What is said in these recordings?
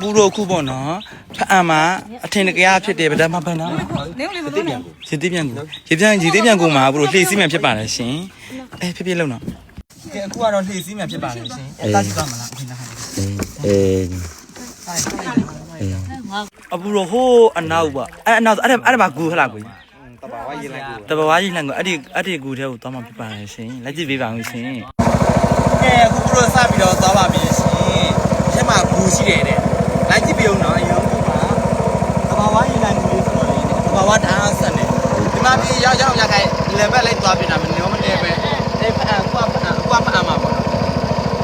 ပူတို့ခုပေါ့နော်ဖအံမှာအထင်တကယ်ဖြစ်တယ်ဗဒမဘန်းနော်ရေသေးပြန်ကိုရေသေးပြန်ကိုမှာပူတို့လှေစီးမှဖြစ်ပါတယ်ရှင်ဖြစ်ဖြစ်လုံးနော်ကဲအခုကတော့လှေစီးမှဖြစ်ပါတယ်ရှင်တားရှိပါမလားအထင်တကယ်အပူတို့ဟိုးအနောက်ပါအနောက်အဲ့မှာကူဟလားကိုတဘာဝရေးလိုက်ကိုအဲ့ဒီကူထဲကိုသွားမှဖြစ်ပါတယ်ရှင်လက်ကြည့်ပေးပါဦးရှင်ကဲအခုပူတို့စပြီးတော့သွားပါပြီရှင်ထဲမှာကူရှိတယ်တဲ့လိုက်ကြည့်ပြအောင်နော်အယုံကူပါတဘာဝရေးလိုက်ကူလေးဆိုတော့လေတဘာဝတအားဆက်နေဒီမှာပြေရောက်ရခိုင်level လိုက်သွားပြတာမနေမနေပဲအဲ့ဖအံကွာဖအံမှာပေါ့နော်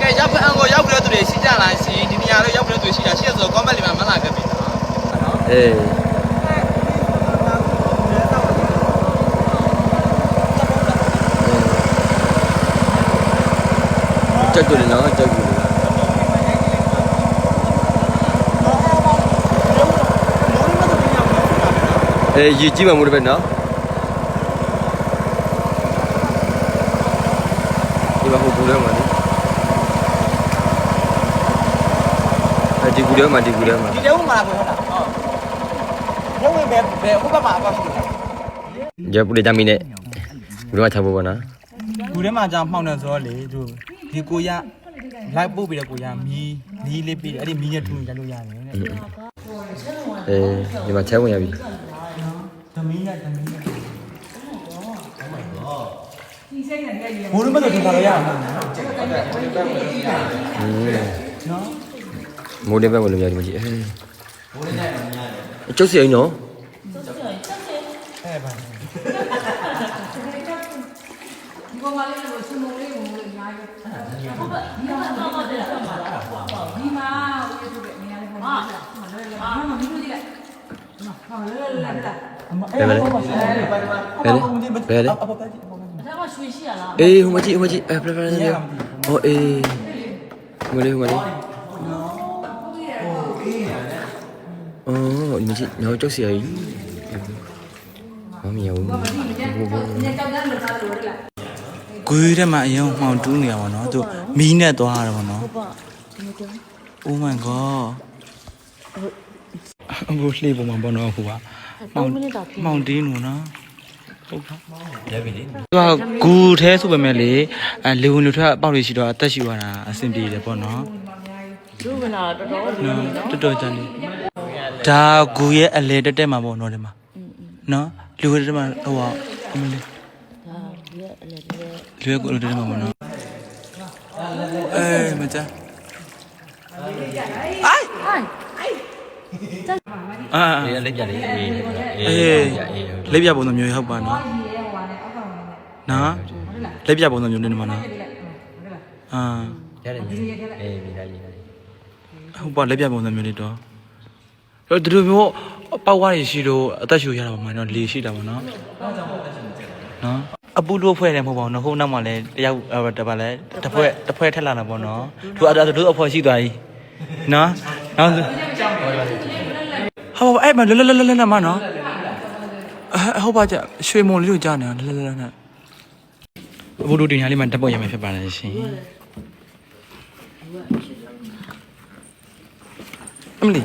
ကဲရောက်ဖအံကိုရောက်ပြီးတော့သူတွေရှိကြလားရှင်ဒီနေရာတော့ရောက်ပြီးတော့သူရှိတာရှိရဆိုတော့ comment လေးမှာမလာခဲ့ပြီနော်အေးတက်ကြတယ်နော်တက်ကြတယ်ရေကြီးမှမို့တယ်ပဲနော်ဒီမှာဟိုဘူးထဲမှာလေဒီကူထဲမှာဒီထဲမှာလားဘယ်ဟုတ်လားဟုတ်ရုံးဝင်ပဲဟိုဘက်မှာအပေါက်ရှိတယ်ကြပူလေးကြမီနဲ့ဘူးတော့ချဖို့ပေါ့နော်ဘူးထဲမှာကြာမှောက်နေဆိုတော့လေသူဒီကိုရလိုက်ပို့ပြီးတော့ကိုရမီးလေးပြီးတယ်အဲ့ဒီမီးနဲ့ထူကြလို့ရတယ်တဲ့ဒီမှာချဲဝင်ရပြီသမီးနဲ့မိုးလုံးမတော့တင်ပါလို့ရအောင်နော်မိုးလေးပဲဝင်လို့ရတယ်မကြီးမိုးလေးနဲ့ကျုပ်စီအိမ်နော်ပါဒီကောင်မလေးကိုစမုံလေးကိုအများကြီးဟုတ်ပါဒီမှာတော့တယ်ဒီမှာဦးရထုတ်တဲ့နေရာလေးပေါ့ဟာလွယ်လွယ်ဟာမင်းတို့ကြီးဟာလွယ်လွယ်လာဘယ်လဲဒါမှရွှေရှိရလားအေးဟိုမကြည့်ဖလာဖလာဟိုအေးဟိုလေးအော်ဒီမကြည့်နောက်ကျုပ်စီအကြီးမမရဘူးကွေးထဲမှာအရင်မှောင်တူးနေရပါတော့သူမီးနဲ့သွားရပါတော့ Oh my god အခုလှေပေါ်မှာပေါ့နော်အခုကမောင်တင်းနော်ဟုတ်ပါလက်ပြီလေသူကဂူထဲဆိုပေမဲ့လေလေဝင်လူထွက်အပေါက်တွေရှိတော့အသက်ရှိသွားတာအဆင်ပြေတယ်ပေါ့နော်လူဝင်လာတော်တော်ကြတယ်ဒါဂူရဲ့အလဲတက်တက်မှာပေါ့နော်ဒီမှာနော်လူဝင်တက်မှာဟိုအမလေးလူရဲ့ကိုလူတက်မှာပေါ့နော်မကြလက်ပြလေးလက်ပြပုံစံမျိုးဟုတ်ပါနော်လက်ပြပုံစံမျိုးနေမှာနော်ရတယ်မိလိုက်ဟုတ်ပါလက်ပြပုံစံမျိုးလေးတော့ဒီလိုမျိုးပေါက်ဝါးရရှိလို့အသက်ရှူရတာပါမှာနော်လေရှိတာပါနော်အပူလို့ဖွဲ့တယ်မဟုတ်ပါဘူးနော်ဟိုနောက်မှလည်းတယောက်တပါလဲတစ်ဖွဲ့ထက်လာတာပေါ့နော်သူအဖော်ရှိသွားပြီနော်ဟောအဲ့မလမနော်ဟုတ်ပါကြရွှေမုံလေးကိုကြားနေလနဲ့ဘုဒ္ဓတင်ညာလေးမှာတက်ပေါ်ရမယ်ဖြစ်ပါတယ်ရှင်အမလီ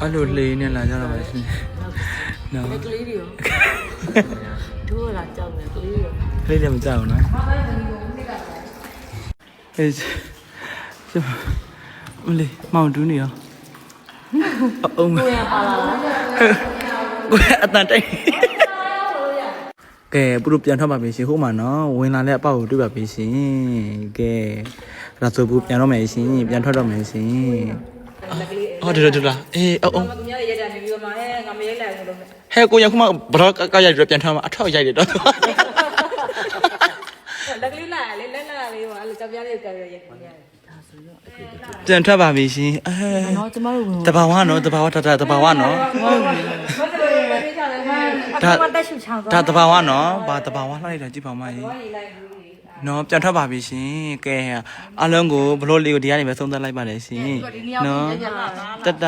အဲ့လိုလေးနဲ့လာကြတော့ပါရှင်နော်ကလေးတွေရောတို့လာကြောက်တယ်ကလေးတွေမကြောက်ဘူးနော်အေးမလေးမောင်တူးနေရောအုံးကိုရပါလာကိုရအတန်တိုက်ကဲပူပြန်ထွက်ပါပြီရှင်ဟိုမှာနော်ဝင်လာတဲ့အပေါက်ကိုတွေ့ပါပြီရှင်ကဲဒါဆိုပူပြန်တော့မယ်ရှင်ပြန်ထွက်တော့မယ်ရှင်ဟုတ်တယ်လားအေးအုံးသူများရိုက်တာနေပြီးတော့မှငါမရိုက်လိုက်ဘူးလို့ဟဲ့ကိုရခုမှဘလော့ကရိုက်ပြီးပြန်ထွက်မှာအထောက်ရိုက်တယ်တော့လက်ကလေးလာလေလက်လာလေးဟိုအဲ့လိုကြောက်ပြားလေးကိုရိုက်ပြန်ရတယ်ဒါဆိုတော့ပြန်ထွက်ပါပြီရှင်နော်ကျမတို့တဘာဝနော်တဘာဝတနော်ဒါတဘာဝနော်ဘာတဘာဝလှလိုက်တာကြည့်ပါဦးမကြီးနော်ပြန်ထွက်ပါပြီရှင်ကဲအားလုံးကိုဘလို့လေးကိုဒီကနေပဲဆုံးသက်လိုက်ပါတယ်ရှင်နော်တတ